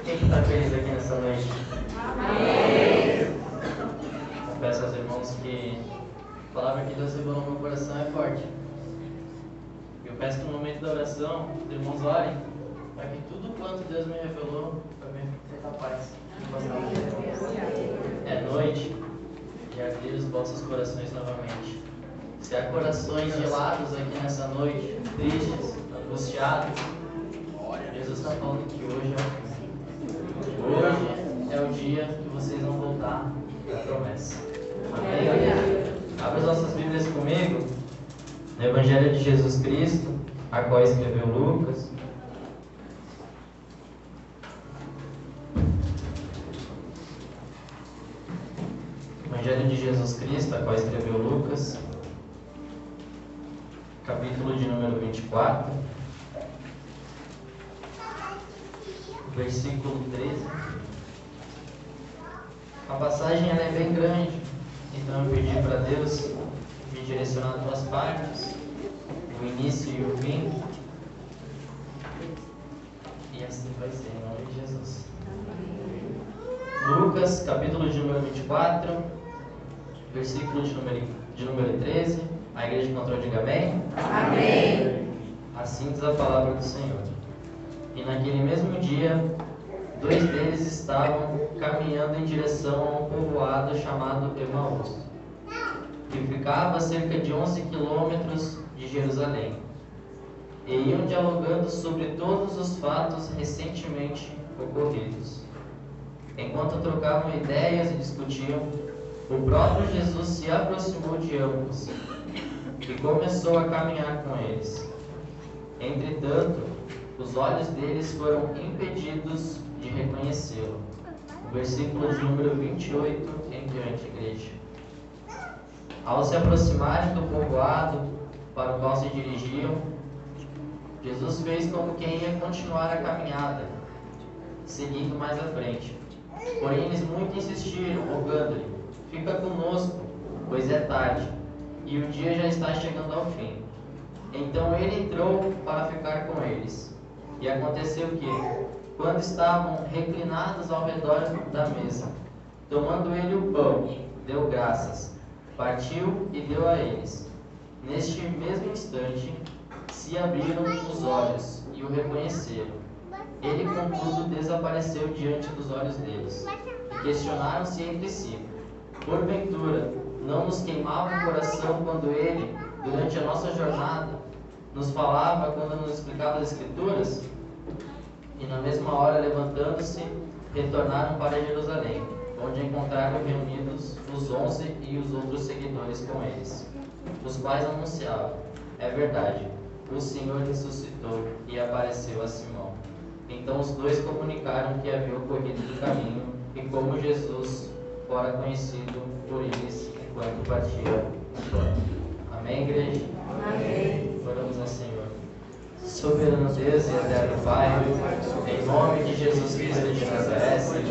Quem que está feliz aqui nessa noite? Amém. Confesso aos irmãos que a palavra que Deus revelou no meu coração é forte. Eu peço que no momento da oração, os irmãos orem para que tudo quanto Deus me revelou, para mim ser capaz de passar para os irmãos. É noite de abrir os vossos corações novamente. Se há corações gelados aqui nessa noite, tristes, angustiados, Jesus está falando que hoje é o dia que vocês vão voltar à promessa. Amém? Abra as nossas Bíblias comigo no Evangelho de Jesus Cristo, a qual escreveu Lucas. Evangelho de Jesus Cristo, a qual escreveu Lucas, capítulo de número 24, versículo 13. A passagem ela é bem grande, então eu pedi para Deus me direcionar duas partes, o início e o fim, e assim vai ser, em nome de Jesus. Lucas, capítulo de número 24, versículo de número 13. A igreja encontrou, diga amém? Amém. Assim diz a palavra do Senhor. E naquele mesmo dia, 2 deles estavam caminhando em direção a um povoado chamado Emaús, que ficava a cerca de 11 quilômetros de Jerusalém, e iam dialogando sobre todos os fatos recentemente ocorridos. Enquanto trocavam ideias e discutiam, o próprio Jesus se aproximou de ambos e começou a caminhar com eles. Entretanto, os olhos deles foram impedidos de reconhecê-lo. O versículo de número 28 em diante, igreja. Ao se aproximarem do povoado para o qual se dirigiam, Jesus fez como quem ia continuar a caminhada, seguindo mais à frente. Porém, eles muito insistiram, rogando-lhe: fica conosco, pois é tarde, e o dia já está chegando ao fim. Então ele entrou para ficar com eles. E aconteceu que, quando estavam reclinados ao redor da mesa, tomando ele o pão, deu graças, partiu e deu a eles. Neste mesmo instante, se abriram os olhos e o reconheceram. Ele, contudo, desapareceu diante dos olhos deles. E questionaram-se entre si: porventura, não nos queimava o coração quando ele, durante a nossa jornada, nos falava quando nos explicava as Escrituras? E na mesma hora, levantando-se, retornaram para Jerusalém, onde encontraram reunidos os 11 e os outros seguidores com eles, os quais anunciavam: é verdade, o Senhor ressuscitou e apareceu a Simão. Então os dois comunicaram que havia ocorrido do caminho e como Jesus fora conhecido por eles enquanto partia o pão. Amém, igreja? Amém. Oramos ao Senhor. Soberano Deus e eterno Pai, em nome de Jesus Cristo de Nazaré, Senhor,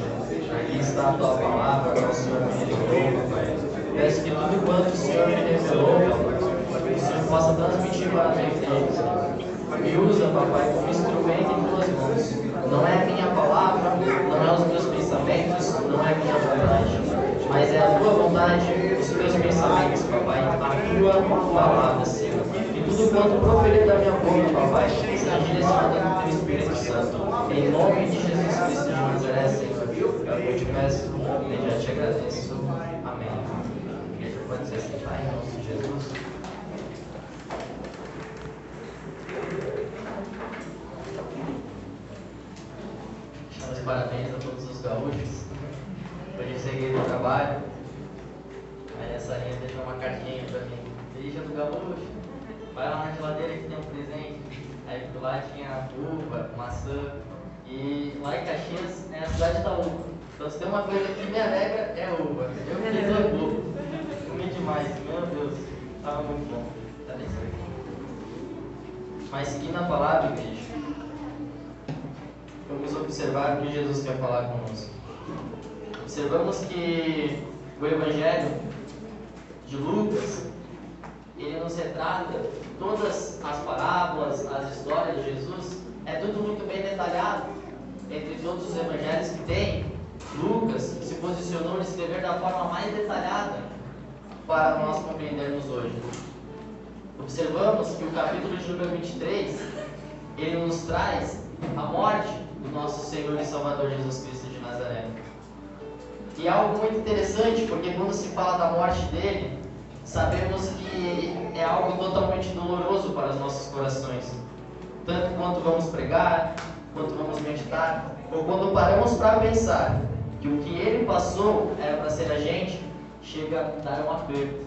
aqui está a Tua palavra que o Senhor me revelou, Pai. Peço que tudo quanto o Senhor me revelou, Pai, o Senhor possa transmitir para a minha igreja, Senhor. Me usa, Papai, como instrumento em Tuas mãos. Não é a minha palavra, não é os meus pensamentos, não é a minha vontade, mas é a Tua vontade, os Teus pensamentos, Papai, a Tua palavra, Senhor. E tudo quanto proferir da minha boca, Papai, seja direcionado ao Teu Espírito Santo. Em nome de Jesus Cristo de Nazaré, Senhor, eu te peço e já te agradeço. Amém. Igreja, pode se sentar em nome de Jesus. Meus parabéns a todos os gaúchos. Hoje cheguei do trabalho, aí a Sarinha deixou uma cartinha pra mim: beija do gaúcho, vai lá na geladeira que tem um presente. Aí por lá tinha uva, maçã, e lá em Caxias é a cidade da uva. Então se tem uma coisa que me alegra é uva. Eu fiz uva, comi demais, meu Deus, estava muito bom. Tá bem certo. Mas seguindo a palavra, igreja, vamos observar o que Jesus quer falar conosco. Observamos que o Evangelho de Lucas, ele nos retrata todas as parábolas, as histórias de Jesus, é tudo muito bem detalhado. entre todos os evangelhos que tem, Lucas se posicionou em escrever da forma mais detalhada para nós compreendermos hoje. Observamos que o capítulo de número 23, ele nos traz a morte do nosso Senhor e Salvador Jesus Cristo de Nazaré. E é algo muito interessante, porque quando se fala da morte dele, sabemos que é algo totalmente doloroso para os nossos corações. Tanto quanto vamos pregar, quanto vamos meditar, ou quando paramos para pensar que o que ele passou era para ser a gente, chega a dar um aperto.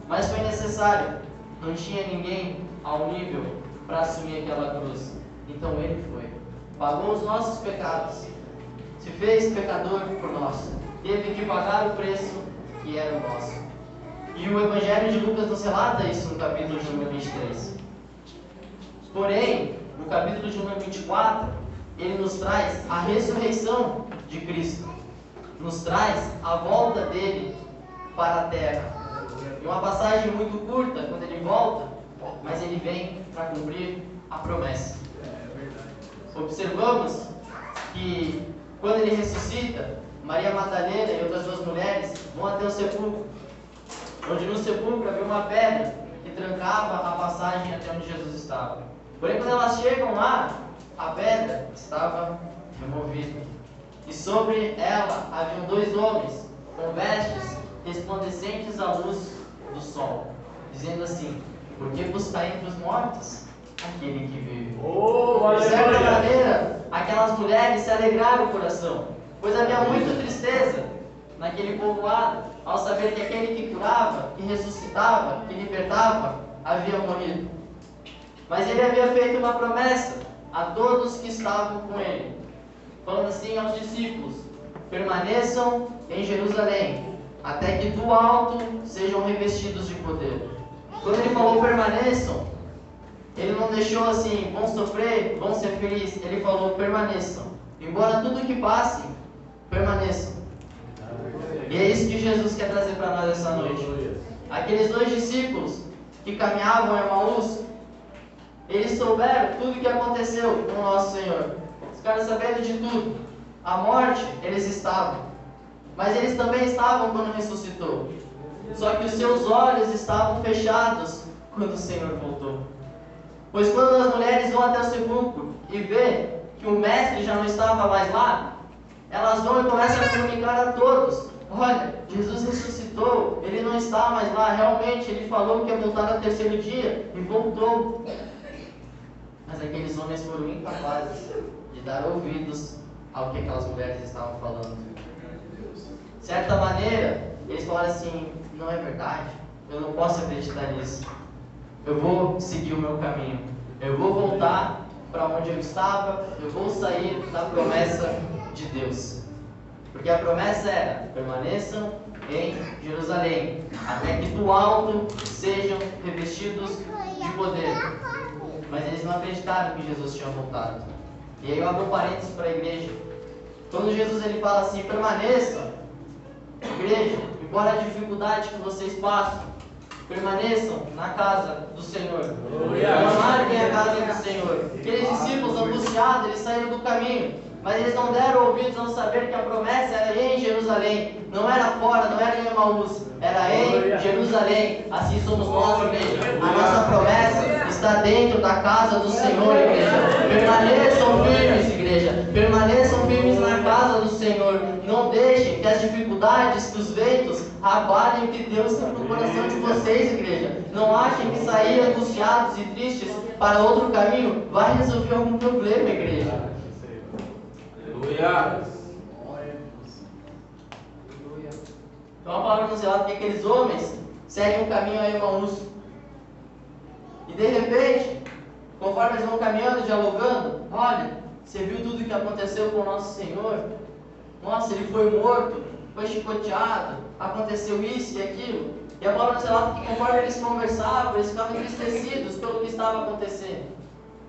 Mas foi necessário, não tinha ninguém ao nível para assumir aquela cruz. Então ele foi, pagou os nossos pecados, se fez pecador por nós, teve que pagar o preço que era o nosso. E o Evangelho de Lucas nos relata isso no capítulo de número 23. Porém, no capítulo de número 24, ele nos traz a ressurreição de Cristo, nos traz a volta dele para a terra. E uma passagem muito curta, quando ele volta, mas ele vem para cumprir a promessa. Observamos que quando ele ressuscita, Maria Madalena e outras duas mulheres vão até o sepulcro, onde no sepulcro havia uma pedra que trancava a passagem até onde Jesus estava. Porém, quando elas chegam lá, a pedra estava removida. E sobre ela haviam dois homens com vestes resplandecentes à luz do sol, dizendo assim: por que buscar entre os mortos aquele que vive? De certa maneira, aquelas mulheres se alegraram o coração, pois havia muita tristeza naquele povoado, ao saber que aquele que curava, que ressuscitava, que libertava, havia morrido. Mas ele havia feito uma promessa a todos que estavam com ele, falando assim aos discípulos: permaneçam em Jerusalém, até que do alto sejam revestidos de poder. Quando ele falou permaneçam, ele não deixou assim, vão sofrer, vão ser felizes. Ele falou permaneçam, embora tudo que passe, permaneçam. E é isso que Jesus quer trazer para nós essa noite. Aqueles dois discípulos que caminhavam em Emaús, eles souberam tudo o que aconteceu com o nosso Senhor. Os caras sabendo de tudo. A morte, eles estavam. Mas eles também estavam quando ressuscitou. Só que os seus olhos estavam fechados quando o Senhor voltou. Pois quando as mulheres vão até o sepulcro e vê que o mestre já não estava mais lá, elas vão e começam a comunicar a todos: olha, Jesus ressuscitou, ele não está mais lá, realmente, ele falou que ia voltar no terceiro dia e voltou. Mas aqueles homens foram incapazes de dar ouvidos ao que aquelas mulheres estavam falando. De certa maneira, eles falaram assim: não é verdade, eu não posso acreditar nisso. Eu vou seguir o meu caminho, eu vou voltar para onde eu estava, eu vou sair da promessa de Deus. Porque a promessa era: permaneçam em Jerusalém, até que do alto sejam revestidos de poder. Mas eles não acreditaram que Jesus tinha voltado. E aí eu abro um parênteses para a igreja. Quando Jesus ele fala assim: permaneçam, igreja, embora a dificuldade que vocês passam, permaneçam na casa do Senhor. Não larguem a casa do Senhor. Aqueles discípulos angustiados, eles saíram do caminho, mas eles não deram ouvidos ao saber que a promessa era em Jerusalém. Não era fora, não era em Emaús, era em Jerusalém. Assim somos nós, igreja. A nossa promessa está dentro da casa do Senhor, igreja. Permaneçam firmes, igreja. Permaneçam firmes na casa do Senhor. Não deixem que as dificuldades, que os ventos abalem o que Deus tem no coração de vocês, igreja. Não achem que sair angustiados e tristes para outro caminho vai resolver algum problema, igreja. Aleluia. Então a palavra nos relata que aqueles homens seguem um caminho a Emaús. E de repente, conforme eles vão caminhando, dialogando: olha, você viu tudo o que aconteceu com o nosso Senhor? Nossa, ele foi morto, foi chicoteado, aconteceu isso e aquilo. E a palavra nos relata que conforme eles conversavam, eles ficavam entristecidos pelo que estava acontecendo.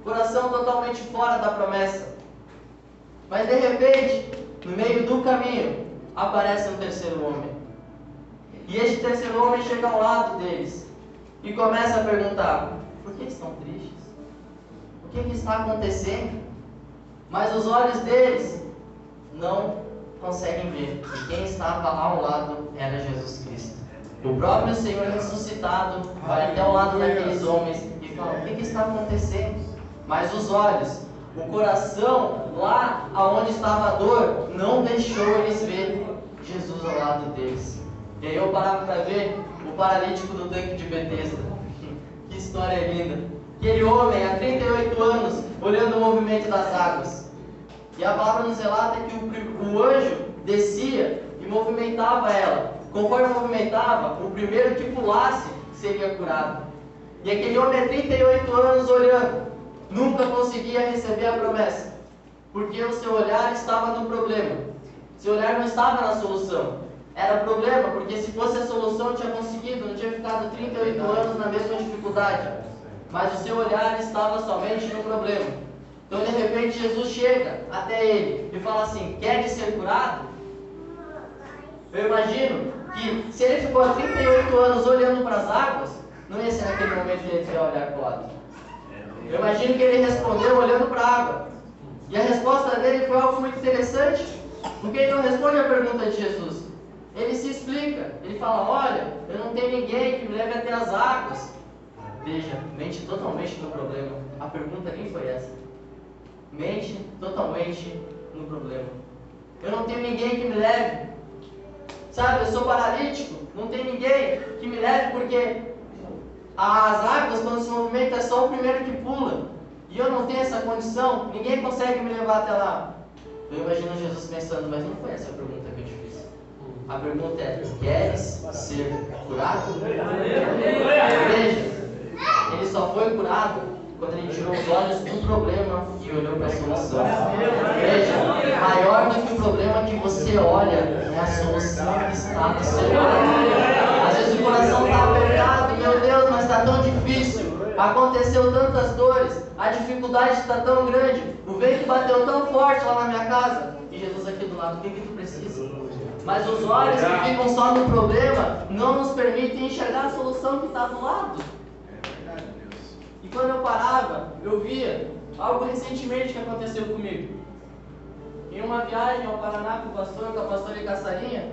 Coração totalmente fora da promessa. Mas de repente, no meio do caminho, aparece um terceiro homem. E este terceiro homem chega ao lado deles e começa a perguntar: por que estão tristes? O que está acontecendo? mas os olhos deles não conseguem ver. E quem estava ao lado era Jesus Cristo. O próprio Senhor ressuscitado vai até ao lado daqueles homens e fala: o que está acontecendo? Mas os olhos, o coração, lá aonde estava a dor, não deixou eles ver Jesus ao lado deles. E aí eu parava para ver o paralítico do tanque de Betesda. Que história linda! Aquele homem, há 38 anos, olhando o movimento das águas. E a palavra nos relata que o anjo descia e movimentava ela. Conforme movimentava, o primeiro que pulasse seria curado. E aquele homem, há 38 anos olhando, nunca conseguia receber a promessa, porque o seu olhar estava no problema. Seu olhar não estava na solução. Era problema, porque se fosse a solução, tinha conseguido, não tinha ficado 38 anos na mesma dificuldade. Mas o seu olhar estava somente no problema. Então, de repente, Jesus chega até ele e fala assim: queres ser curado? Eu imagino que se ele ficou há 38 anos olhando para as águas, não ia ser naquele momento que ele ia olhar para o lado. Eu imagino que ele respondeu olhando para a água. E a resposta dele foi algo muito interessante, porque ele não responde a pergunta de Jesus. Ele se explica. Ele fala: olha, eu não tenho ninguém que me leve até as águas. Veja, mente totalmente no problema. A pergunta nem foi essa. Mente totalmente no problema. Eu não tenho ninguém que me leve. Sabe, eu sou paralítico, não tem ninguém que me leve, porque as águas, quando se movimentam, é só o primeiro que pula. E eu não tenho essa condição, ninguém consegue me levar até lá. Eu imagino Jesus pensando: mas não foi essa a pergunta que eu te fiz. A pergunta é: queres ser curado? Veja, ele só foi curado quando ele tirou os olhos do problema e olhou para a solução. Veja, maior do que o problema que você olha é a solução que está do seu lado. Às vezes o coração está apertado: meu Deus, mas está tão difícil, aconteceu tantas dores, a dificuldade está tão grande, o vento bateu tão forte lá na minha casa. E Jesus aqui do lado: o que tu precisa? Mas os olhos que ficam só no problema não nos permitem enxergar a solução que está do lado. E quando eu parava, eu via algo recentemente que aconteceu comigo. Em uma viagem ao Paraná com a pastora e Caçarinha,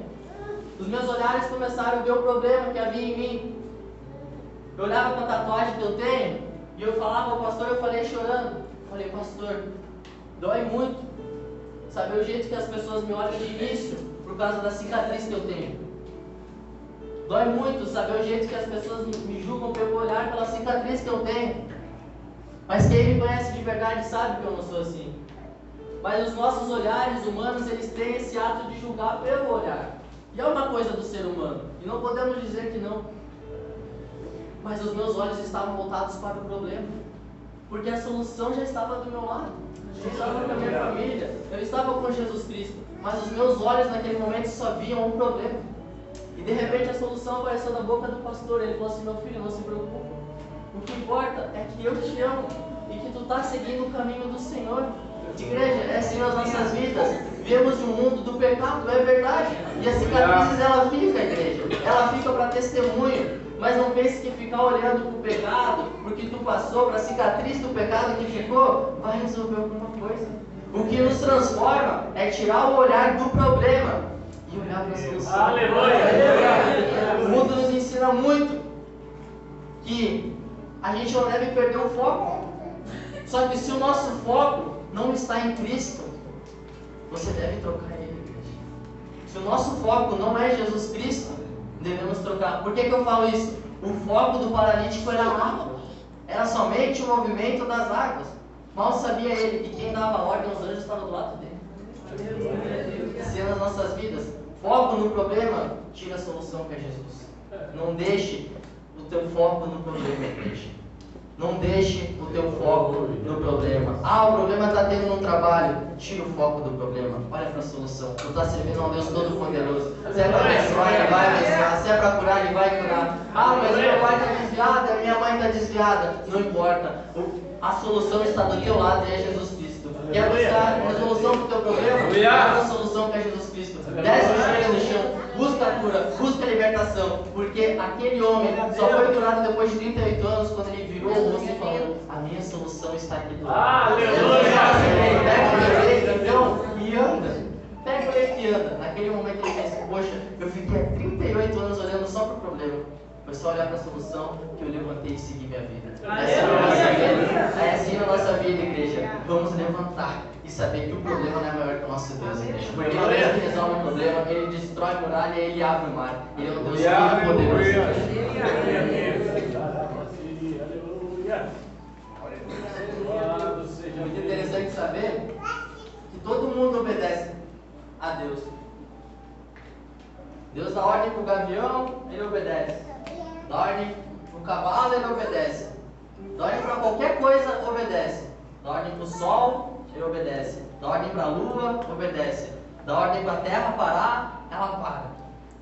os meus olhares começaram a ver o problema que havia em mim. Eu olhava para a tatuagem que eu tenho e eu falava ao pastor, eu falei chorando. Falei: pastor, dói muito saber o jeito que as pessoas me olham de início por causa da cicatriz que eu tenho. Dói muito saber o jeito que as pessoas me julgam pelo olhar, pela cicatriz que eu tenho. Mas quem me conhece de verdade sabe que eu não sou assim. Mas os nossos olhares humanos, eles têm esse ato de julgar pelo olhar. E é uma coisa do ser humano, e não podemos dizer que não. Mas os meus olhos estavam voltados para o problema, porque a solução já estava do meu lado. Eu estava com a minha família, eu estava com Jesus Cristo, mas os meus olhos naquele momento só viam um problema. E de repente a solução apareceu da boca do pastor. Ele falou assim: meu filho, não se preocupe, o que importa é que eu te amo e que tu está seguindo o caminho do Senhor. Igreja, é assim nas nossas vidas. Vivemos um mundo do pecado, é verdade. E as cicatrizes, ela fica, igreja, ela fica para testemunho. Mas não pense que ficar olhando para o pecado, porque tu passou, para a cicatriz do pecado que ficou, vai resolver alguma coisa. O que nos transforma é tirar o olhar do problema e olhar para a solução. Aleluia! O mundo nos ensina muito que a gente não deve perder o foco. Só que se o nosso foco não está em Cristo, você deve trocar ele, igreja. Se o nosso foco não é Jesus Cristo, devemos trocar. Por que eu falo isso? O foco do paralítico era a água. Era somente o movimento das águas. Mal sabia ele que quem dava ordem aos anjos estava do lado dele. Assim nas nossas vidas, foco no problema tira a solução que é Jesus. Não deixe o teu foco no problema, igreja. Não deixe o teu foco no problema. O problema está tendo no trabalho. Tira o foco do problema. Olha para a solução. Tu está servindo a um Deus Todo-Poderoso. Se é para abençoar, Ele vai abençoar. Se é para curar, Ele vai curar. Mas meu pai está desviado, a minha mãe está desviada. Não importa. A solução está do teu lado e é Jesus Cristo. Quer buscar a solução para o teu problema? Busca a solução que é Jesus Cristo. Desce o joelho no chão. Busca a cura. Busca a libertação. pregação, porque aquele homem só foi curado depois de 38 anos, quando ele virou o rosto e falou: a minha solução está aqui do lado. Pega o leito e anda. Pega o leito e anda. Naquele momento ele pensa: poxa, eu fiquei há 38 anos olhando só para o problema. Foi só olhar para a solução que eu levantei e segui minha vida. É assim na nossa vida, igreja. Vamos levantar e saber que o problema não é maior que o nosso Deus, igreja. Porque Deus que resolve o problema, Ele destrói a muralha e Ele abre o mar. Ele é um Deus muito poderoso. Muito interessante saber que todo mundo obedece a Deus. Deus dá ordem para o gavião, ele obedece. Dá ordem para o cavalo, ele obedece. Dá ordem para qualquer coisa, obedece. Dá ordem para o sol, ele obedece. Dá ordem para a lua, obedece. Dá ordem para a terra parar, ela para.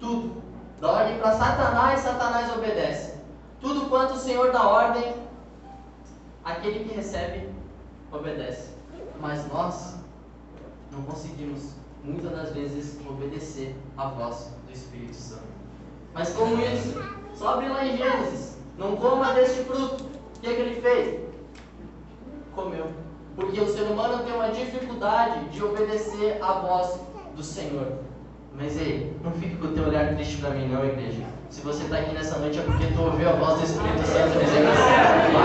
Tudo. Dá ordem para Satanás, Satanás obedece. Tudo quanto o Senhor dá ordem, aquele que recebe, obedece. Mas nós não conseguimos, muitas das vezes, obedecer à voz do Espírito Santo. Mas como isso? Só abre lá em Gênesis. Não coma deste fruto. O que ele fez? Comeu. Porque o ser humano tem uma dificuldade de obedecer à voz do Senhor. Mas ei, não fique com o teu olhar triste para mim não, igreja. Se você está aqui nessa noite é porque tu ouviu a voz do Espírito Santo dizendo assim: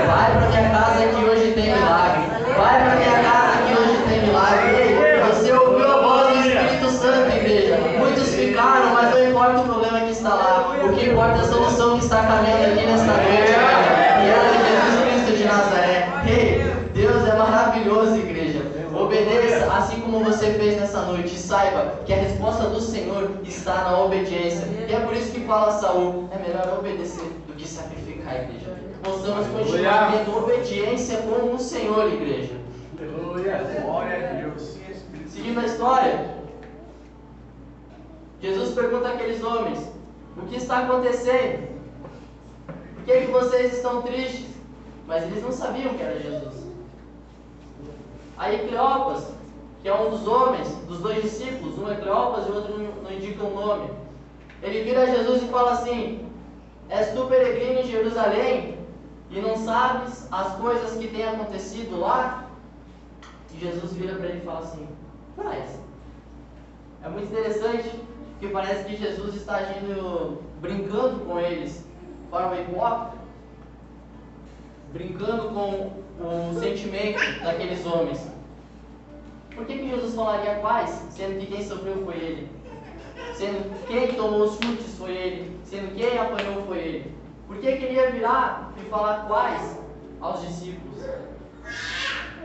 vai para minha casa que hoje tem milagre. Vai para minha casa que hoje tem milagre. Ei, você ouviu a voz do Espírito Santo, igreja. Muitos ficaram, mas não importa o problema que está lá. O que importa é a solução que está caminhando aqui nesta noite, igreja. E ela é Jesus Cristo de Nazaré. Ei, Deus é maravilhoso, igreja. Obedeça assim como você fez nessa noite. E saiba que a resposta do Senhor está na obediência. E é por isso que fala Saul: é melhor obedecer do que sacrificar, igreja. Possamos continuar tendo obediência com o Senhor, igreja. Glória a Deus. Seguindo a história, Jesus pergunta àqueles homens: o que está acontecendo? Por que vocês estão tristes? Mas eles não sabiam que era Jesus. Aí Cleopas, que é um dos homens, dos dois discípulos, um é Cleopas e o outro não indica o nome, ele vira a Jesus e fala assim: és tu peregrino em Jerusalém e não sabes as coisas que têm acontecido lá? E Jesus vira para ele e fala assim: mas é muito interessante que parece que Jesus está agindo, brincando com eles, para o hipócrita, brincando com o sentimento daqueles homens. Por que Jesus falaria quais, sendo que quem sofreu foi ele? Sendo que quem tomou os chutes foi ele? Sendo que quem apanhou foi ele? Por que ele ia virar e falar quais aos discípulos?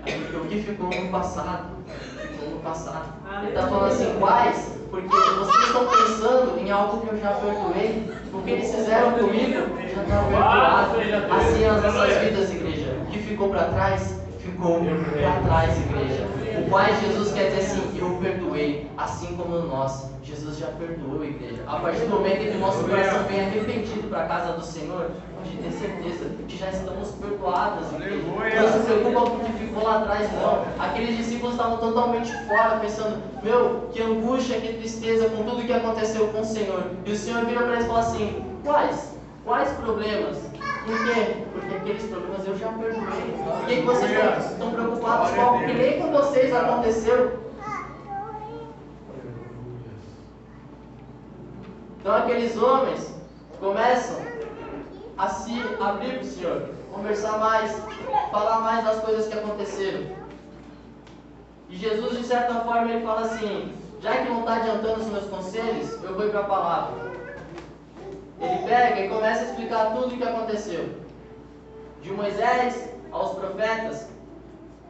Porque o que ficou no passado, ficou no passado. Ele está falando assim: quais? Porque vocês estão pensando em algo que eu já perdoei. O que eles fizeram comigo já está perdoado. Assim as nossas vidas, igreja. O que ficou para trás, ficou para trás, igreja. O Pai Jesus quer dizer assim: eu perdoei, assim como nós. Jesus já perdoou, igreja. A partir do momento em que o nosso coração vem arrependido para a casa do Senhor, pode ter certeza que já estamos perdoados, igreja. Não se preocupa com o que ficou lá atrás, não. Aqueles discípulos estavam totalmente fora, pensando: meu, que angústia, que tristeza com tudo que aconteceu com o Senhor. E o Senhor vira para eles e fala assim: quais problemas? Por quê? Porque aqueles problemas eu já perdoei. Por que vocês estão preocupados com algo que nem com vocês aconteceu? Então aqueles homens começam a se abrir para o Senhor, conversar mais, falar mais das coisas que aconteceram. E Jesus, de certa forma, ele fala assim: já que não está adiantando os meus conselhos, eu vou ir para a palavra. Ele pega e começa a explicar tudo o que aconteceu, de Moisés aos profetas,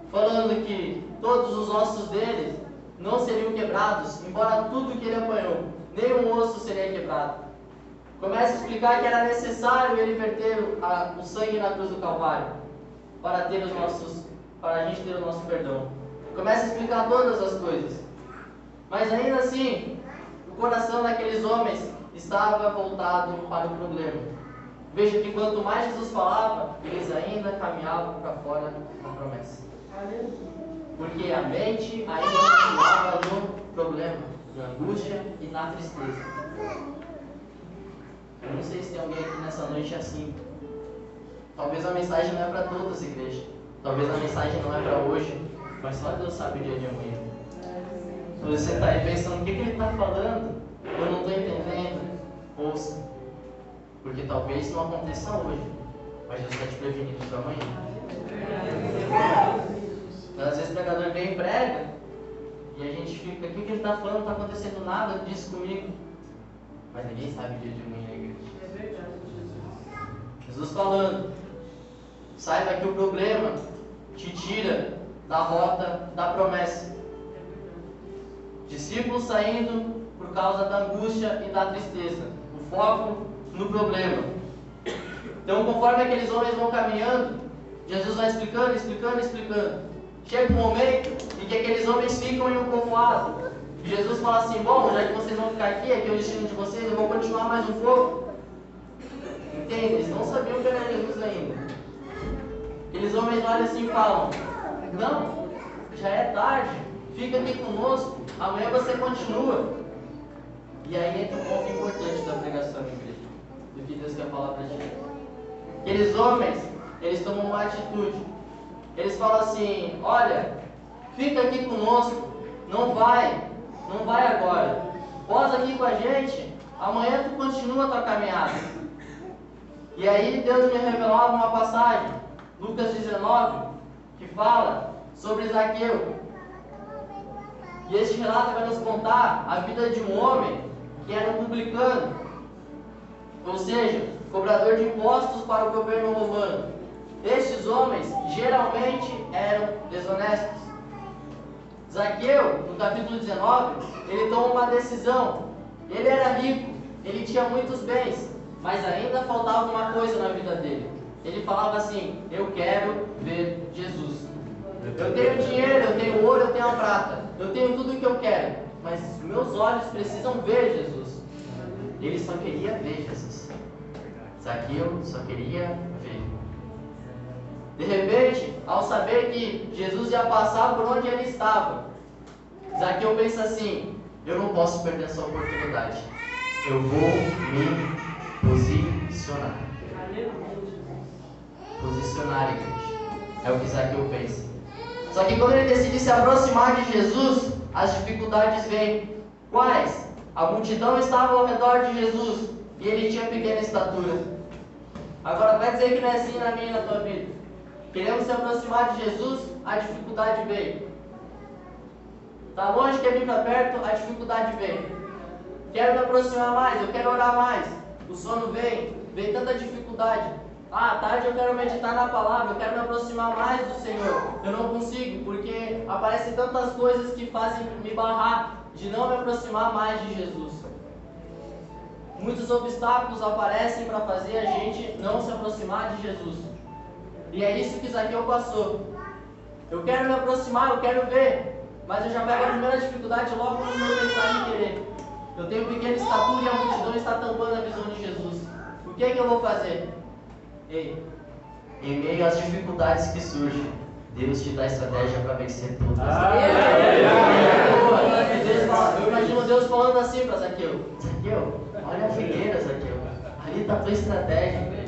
falando que todos os ossos deles não seriam quebrados, embora tudo que ele apanhou, nenhum osso seria quebrado. Começa a explicar que era necessário ele verter o sangue na cruz do Calvário para a gente ter o nosso perdão. Começa a explicar todas as coisas. Mas ainda assim, o coração daqueles homens estava voltado para o problema. Veja que quanto mais Jesus falava, eles ainda caminhavam para fora da promessa. Porque a mente ainda continuava no problema, na angústia e na tristeza. Eu não sei se tem alguém aqui nessa noite assim. Talvez a mensagem não é para todas, igreja. Talvez a mensagem não é para hoje. Mas só Deus sabe o dia de amanhã. Se você está aí pensando, o que ele está falando? Eu não estou entendendo. Ouça. Porque talvez não aconteça hoje. Mas Deus está te prevenindo para amanhã. Então, às vezes o pregador vem e prega. E a gente fica, o que ele está falando? Não está acontecendo nada disso comigo. Mas ninguém sabe o dia de amanhã, igreja. Jesus falando, saiba que o problema te tira da rota da promessa. Discípulos saindo por causa da angústia e da tristeza. O foco no problema. Então, conforme aqueles homens vão caminhando, Jesus vai explicando. Chega um momento em que aqueles homens ficam em um povoado. E Jesus fala assim, bom, já que vocês vão ficar aqui é o destino de vocês, eu vou continuar mais um pouco. Entende? Eles não sabiam que era Jesus ainda. Aqueles homens olham assim e falam, não, já é tarde, fica aqui conosco, amanhã você continua. E aí entra um ponto importante da pregação, igreja, do que Deus quer falar pra gente. Aqueles homens, eles tomam uma atitude. Eles falam assim, olha, fica aqui conosco, não vai agora. Posa aqui com a gente, amanhã tu continua a tua caminhada. E aí Deus me revelava uma passagem, Lucas 19, que fala sobre Zaqueu. E este relato vai nos contar a vida de um homem que era um publicano, ou seja, cobrador de impostos para o governo romano. Estes homens geralmente eram desonestos. Zaqueu, no capítulo 19, ele toma uma decisão. Ele era rico, ele tinha muitos bens, mas ainda faltava uma coisa na vida dele. Ele falava assim, eu quero ver Jesus. Eu tenho dinheiro, eu tenho ouro, eu tenho a prata, eu tenho tudo o que eu quero, mas meus olhos precisam ver Jesus. Ele só queria ver Jesus. Zaqueu só queria ver. De repente, ao saber que Jesus ia passar por onde ele estava, Zaqueu pensa assim, eu não posso perder essa oportunidade. Eu vou me posicionar. Posicionar, igreja. É o que Zaqueu pensa. Só que quando ele decide se aproximar de Jesus, as dificuldades vêm. Quais? A multidão estava ao redor de Jesus e ele tinha pequena estatura. Agora vai dizer que não é assim na minha e na tua vida. Queremos se aproximar de Jesus, a dificuldade vem. Está longe, quer vir para perto, a dificuldade vem. Quero me aproximar mais, eu quero orar mais. O sono vem tanta dificuldade. À tarde eu quero meditar na palavra, eu quero me aproximar mais do Senhor. Eu não consigo, porque aparecem tantas coisas que fazem me barrar de não me aproximar mais de Jesus. Muitos obstáculos aparecem para fazer a gente não se aproximar de Jesus. E é isso que Zaqueu passou. Eu quero me aproximar, eu quero ver, mas eu já pego a primeira dificuldade logo no meu pensar em querer. Eu tenho pequena estatura e a multidão está tampando a visão de Jesus. O que é que eu vou fazer? Ei, em meio às dificuldades que surgem, Deus te dá estratégia para vencer todas. Eu imagino Deus falando assim para Zaqueu: Zaqueu, olha a figueira, Zaqueu. Ali está a tua estratégia.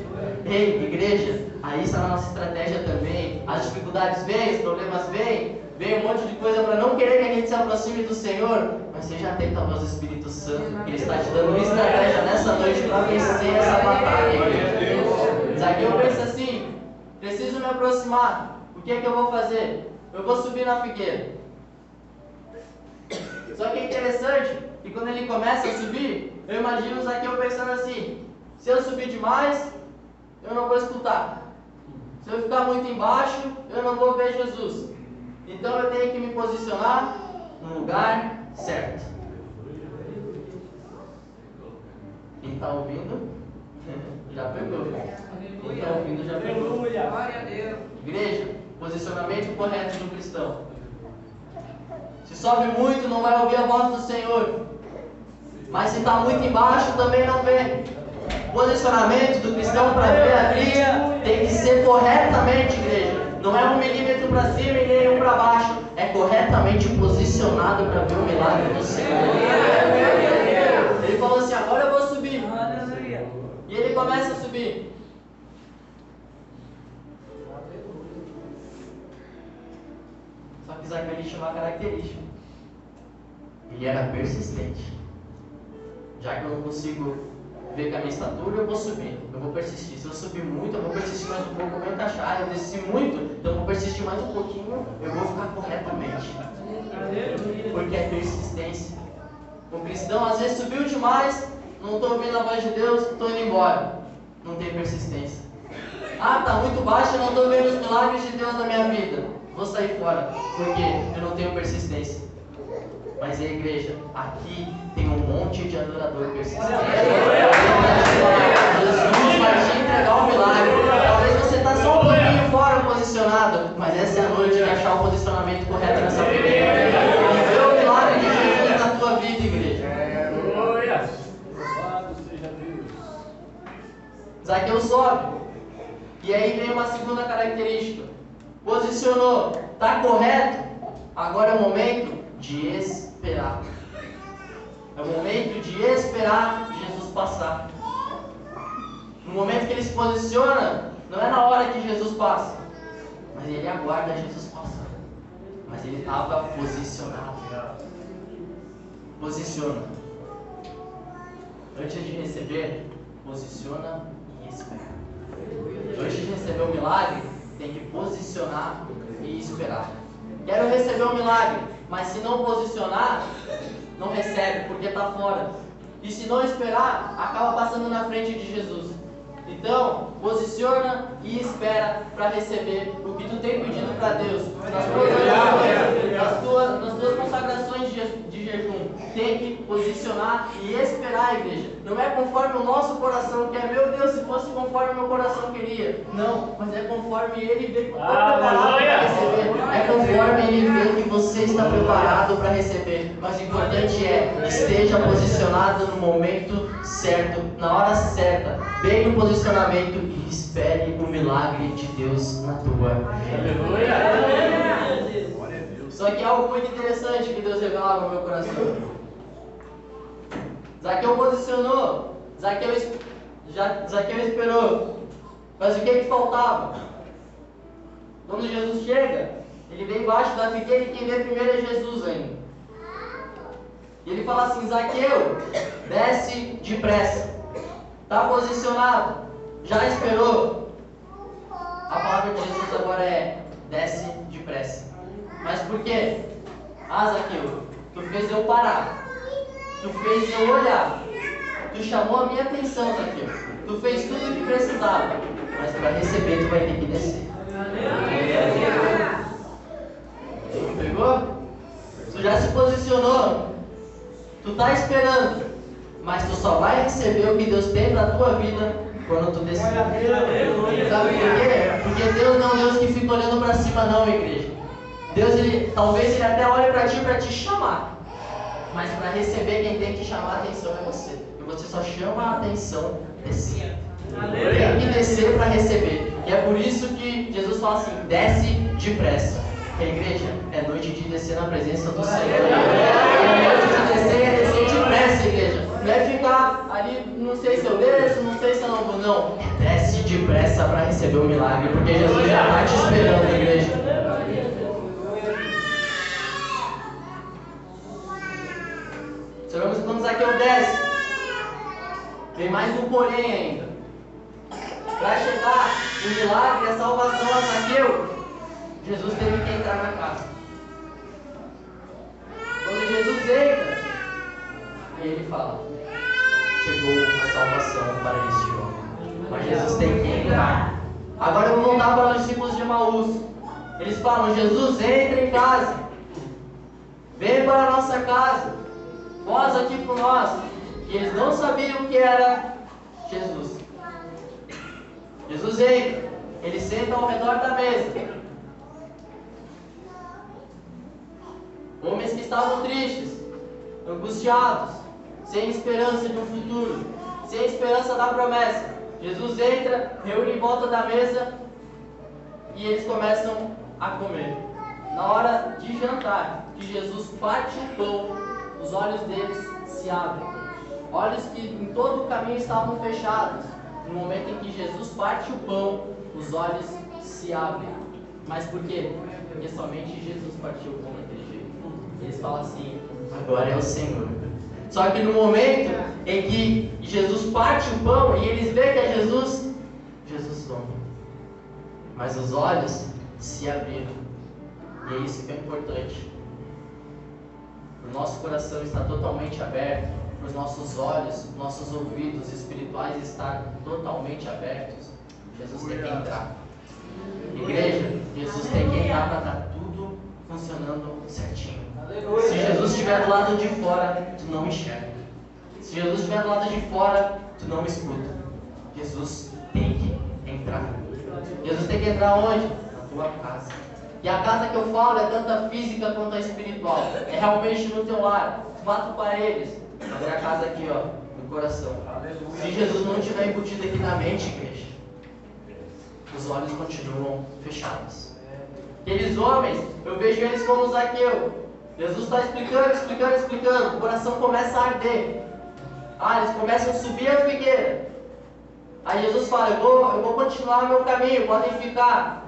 Ei, igreja, aí está a nossa estratégia também. As dificuldades vêm, os problemas vêm, vem um monte de coisa para não querer que a gente se aproxime do Senhor. Mas seja atento à voz do Espírito Santo, que Ele está te dando uma estratégia nessa noite para vencer essa batalha. Zaqueu pensa assim: preciso me aproximar. O que é que eu vou fazer? Eu vou subir na figueira. Só que é interessante que quando ele começa a subir, eu imagino o Zaqueu pensando assim: se eu subir demais, eu não vou escutar. Se eu ficar muito embaixo, eu não vou ver Jesus. Então eu tenho que me posicionar no lugar certo. Quem está ouvindo, já pegou. Quem está ouvindo, já pegou. Glória a Deus. Igreja, posicionamento correto do cristão. Se sobe muito, não vai ouvir a voz do Senhor. Mas se está muito embaixo, também não vê. Posicionamento do cristão para ver a Cristo tem que ser corretamente, igreja. Não é 1 milímetro para cima e nem 1 para baixo. É corretamente posicionado para ver o milagre do Senhor. Ele falou assim: agora eu vou subir. Zaqueu ele tinha uma característica. Ele era persistente. Já que eu não consigo ver com a minha estatura, eu vou subir. Eu vou persistir. Se eu subir muito, eu vou persistir mais um pouco, eu vou encaixar. Eu desci muito, então eu vou persistir mais um pouquinho, eu vou ficar corretamente. Porque é persistência. O cristão às vezes subiu demais, não estou ouvindo a voz de Deus, estou indo embora. Não tem persistência. Ah, está muito baixo, eu não estou vendo os milagres de Deus na minha vida. Vou sair fora, porque eu não tenho persistência. Mas a igreja, aqui tem um monte de adorador persistente. Jesus vai te entregar um milagre. Talvez você está só um pouquinho fora posicionado, mas essa é a noite de achar o posicionamento correto nessa vida. E ver o milagre de Jesus na tua vida, igreja. Zaqueu sobe. E aí vem uma segunda característica. Posicionou, está correto? Agora é o momento de esperar. É o momento de esperar Jesus passar. No momento que ele se posiciona, não é na hora que Jesus passa, mas ele aguarda Jesus passar. Mas ele estava posicionado. Posiciona. Antes de receber, posiciona e espera. Antes de receber o milagre, tem que posicionar e esperar. Quero receber o milagre, mas se não posicionar, não recebe, porque está fora. E se não esperar, acaba passando na frente de Jesus. Então, posiciona e espera para receber o que tu tem pedido para Deus. Nas tuas orações, nas tuas consagrações de jejum. Tem que posicionar e esperar, igreja. Não é conforme o nosso coração quer. Meu Deus, se fosse conforme o meu coração queria. Não, mas é conforme Ele vê que eu estou preparado para receber. É conforme Ele vê que você está preparado para receber. Mas o importante é, esteja posicionado no momento certo, na hora certa, bem no posicionamento e espere o milagre de Deus na tua vida. Só que é algo muito interessante que Deus revelava no meu coração. Zaqueu posicionou, Zaqueu esperou, mas o que faltava? Quando Jesus chega, ele vem embaixo da figueira e quem vê primeiro é Jesus ainda. E ele fala assim: Zaqueu, desce depressa. Está posicionado, já esperou. A palavra de Jesus agora é: desce depressa. Mas por quê? Ah, Zaqueu, tu fez eu parar. Tu fez eu olhar. Tu chamou a minha atenção, Zaqueu. Tu fez tudo o que precisava. Mas para receber, tu vai ter que descer. Tu pegou? Tu já se posicionou. Tu está esperando. Mas tu só vai receber o que Deus tem para a tua vida quando tu descer. Sabe por quê? Porque Deus não é um Deus que fica olhando para cima, não, igreja. Deus, talvez Ele até olhe para te chamar. Mas para receber, quem tem que chamar a atenção é você. E você só chama a atenção descendo. Tem que descer para receber. E é por isso que Jesus fala assim: desce depressa. A igreja, é noite de descer na presença do Senhor. É noite de descer depressa, igreja. Não é ficar ali, não sei se eu desço, não sei se eu não vou, não. Desce depressa para receber o milagre, porque Jesus já está te esperando, igreja. Sabemos que quando Zaqueu desce, tem mais um porém ainda. Para chegar o milagre e a salvação a Zaqueu, Jesus teve que entrar na casa. Quando Jesus entra, aí ele fala: chegou a salvação para este homem. Mas Jesus tem que entrar. Agora eu vou voltar para os discípulos de Emaús. Eles falam: Jesus, entra em casa. Vem para a nossa casa. Nós aqui por nós. E eles não sabiam o que era Jesus. Jesus entra. Eles sentam ao redor da mesa. Homens que estavam tristes, angustiados, sem esperança de um futuro, sem esperança da promessa. Jesus entra, reúne em volta da mesa e eles começam a comer. Na hora de jantar, que Jesus parte o pão, os olhos deles se abrem. Olhos que em todo o caminho estavam fechados. No momento em que Jesus parte o pão, os olhos se abrem. Mas por quê? Porque somente Jesus partiu o pão daquele jeito. Eles falam assim, agora é o Senhor. Só que no momento em que Jesus parte o pão e eles veem que é Jesus, Jesus toma. Mas os olhos se abriram. E é isso que é importante. O nosso coração está totalmente aberto, para os nossos olhos, nossos ouvidos espirituais estar totalmente abertos. Jesus tem que entrar. Igreja, Jesus tem que entrar para estar tudo funcionando certinho. Se Jesus estiver do lado de fora, tu não enxerga. Se Jesus estiver do lado de fora, tu não escuta. Jesus tem que entrar. Jesus tem que entrar onde? Na tua casa. E a casa que eu falo é tanto a física quanto a espiritual. É realmente no teu lar. 4 paredes. Mas é a casa aqui, ó, no coração. Se Jesus não estiver embutido aqui na mente, igreja, os olhos continuam fechados. Aqueles homens, eu vejo eles como Zaqueu. Jesus está explicando. O coração começa a arder. Eles começam a subir a figueira. Aí Jesus fala, eu vou continuar meu caminho, podem ficar.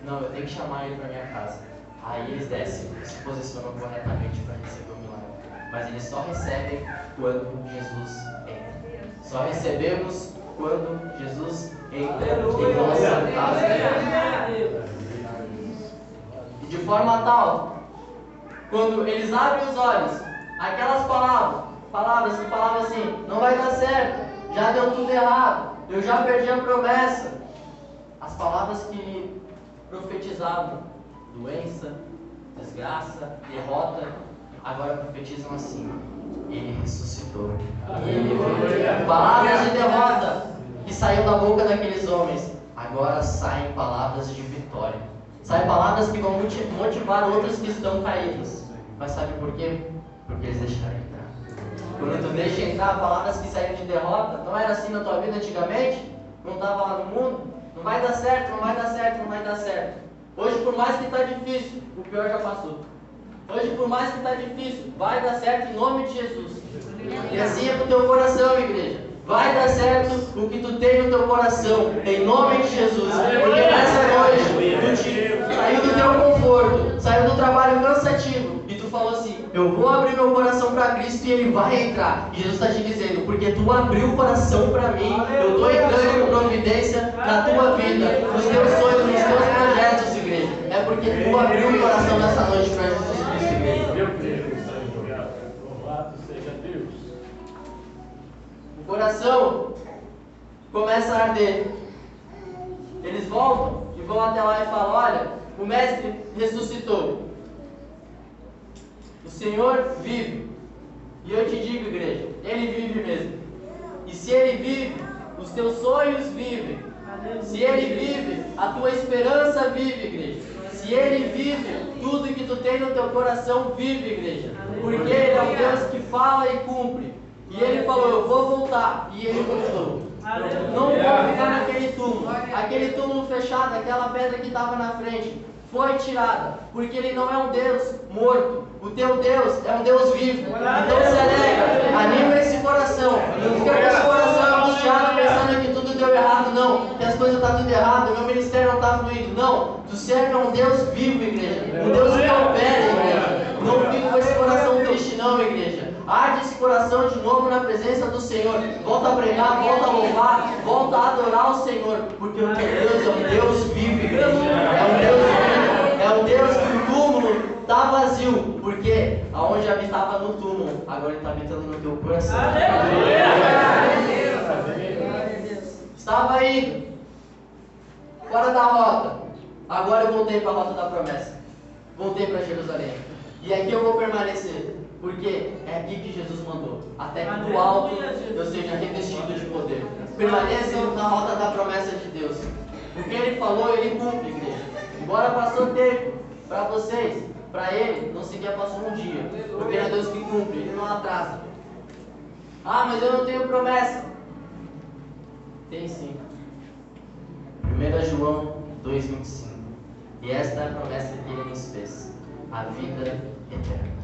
Não, eu tenho que chamar ele para minha casa. Aí eles descem e se posicionam corretamente para receber o milagre. Mas eles só recebem quando Jesus entra. Só recebemos quando Jesus entra em nossa casa. E de forma tal, quando eles abrem os olhos, aquelas palavras que falavam assim, não vai dar certo, já deu tudo errado, eu já perdi a promessa. As palavras que profetizavam doença, desgraça, derrota, agora profetizam assim, ele ressuscitou. Palavras de derrota que saíram da boca daqueles homens, agora saem palavras de vitória. Saem palavras que vão motivar outros que estão caídos. Mas sabe por quê? Porque eles deixaram entrar. Quando tu deixa entrar palavras que saíram de derrota, não era assim na tua vida antigamente? Não estava lá no mundo? Não vai dar certo, não vai dar certo, não vai dar certo. Hoje, por mais que está difícil, o pior já passou. Hoje, por mais que está difícil, vai dar certo em nome de Jesus. E assim é pro teu coração, igreja. Vai dar certo o que tu tem no teu coração, em nome de Jesus. Porque nessa noite, tu saiu do teu conforto, saiu do trabalho cansativo, e tu falou assim, eu vou abrir meu coração para Cristo e Ele vai entrar. E Jesus está te dizendo, porque tu abriu o coração para mim, eu estou entrando com providência na tua vida, nos teus sonhos, nos teus projetos, igreja. É porque tu abriu o coração nessa noite para Jesus Cristo, igreja. Meu Deus, louvado seja Deus. O coração começa a arder. Eles voltam e vão até lá e falam, olha, o mestre ressuscitou. O Senhor vive. E eu te digo, igreja, Ele vive mesmo. E se Ele vive, os teus sonhos vivem. Se Ele vive, a tua esperança vive, igreja. Se Ele vive, tudo que tu tem no teu coração vive, igreja. Porque Ele é um Deus que fala e cumpre. E Ele falou, eu vou voltar. E Ele voltou. Não vou ficar naquele túmulo. Aquele túmulo fechado, aquela pedra que estava na frente, foi tirada. Porque Ele não é um Deus morto. O teu Deus é um Deus vivo. Então se alegra, anima esse coração. Não fica com esse coração angustiado pensando que tudo deu errado, não. Que as coisas estão tudo errado, meu ministério não está fluindo. Não, tu serve a um Deus vivo, igreja. Um Deus que opera, igreja. Não fica com esse coração triste, não, igreja. Arde esse coração de novo na presença do Senhor. Volta a pregar, volta a louvar, volta a adorar o Senhor. Porque o teu Deus é um Deus vivo, igreja. É um Deus vivo. É um Deus que o túmulo está vazio. Porque aonde habitava no túmulo, agora ele está habitando no teu coração. Estava indo fora da rota. Agora eu voltei para a rota da promessa. Voltei para Jerusalém. E aqui eu vou permanecer. Porque é aqui que Jesus mandou. Até que do alto eu seja revestido de poder. Permaneça na rota da promessa de Deus. O que Ele falou, Ele cumpre, igreja. Embora passou tempo para vocês, para Ele, não sequer passou um dia. Porque é Deus que cumpre, Ele não atrasa. Mas eu não tenho promessa. Tem sim. 1 João 2,25. E esta é a promessa que Ele nos fez. A vida eterna.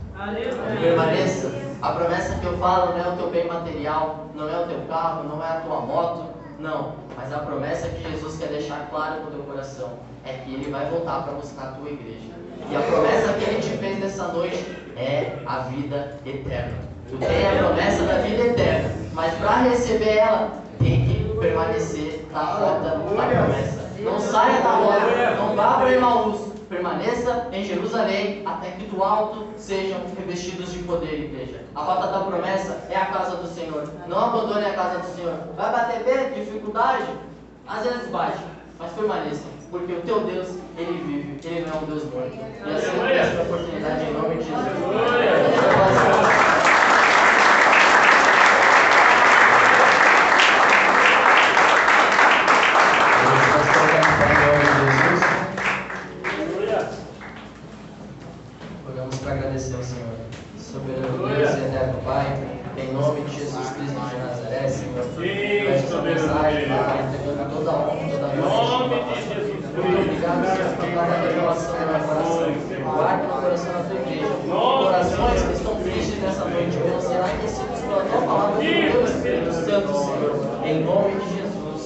Permaneça. A promessa que eu falo não é o teu bem material, não é o teu carro, não é a tua moto, Não, mas a promessa que Jesus quer deixar clara no teu coração é que Ele vai voltar para buscar a tua igreja. E a promessa que Ele te fez nessa noite é a vida eterna. Tu tem a promessa da vida eterna, mas para receber ela, tem que permanecer na rota da promessa. Não saia da rota, não vá para Emaús. Permaneça em Jerusalém até que do alto sejam revestidos de poder, igreja. A rota da promessa é a casa do Senhor. Não abandone a casa do Senhor. Vai bater vento, dificuldade? Às vezes bate, mas permaneça. Porque o teu Deus, Ele vive. Ele não é um Deus morto. E assim eu peço a oportunidade em nome de Jesus. Agradecer ao Senhor, soberano Deus e eterno Pai, em nome de Jesus Cristo de Nazaré, Senhor, peço essa mensagem, Pai, entregando toda a honra, toda a glória, muito obrigado, Senhor, por cada revelação do meu coração, guarde no coração da tua igreja, corações que estão tristes nessa noite, venham ser aquecidos pela tua palavra, pelo Espírito Santo, Senhor, em nome de Jesus,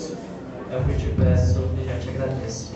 é o que eu te peço e já te agradeço.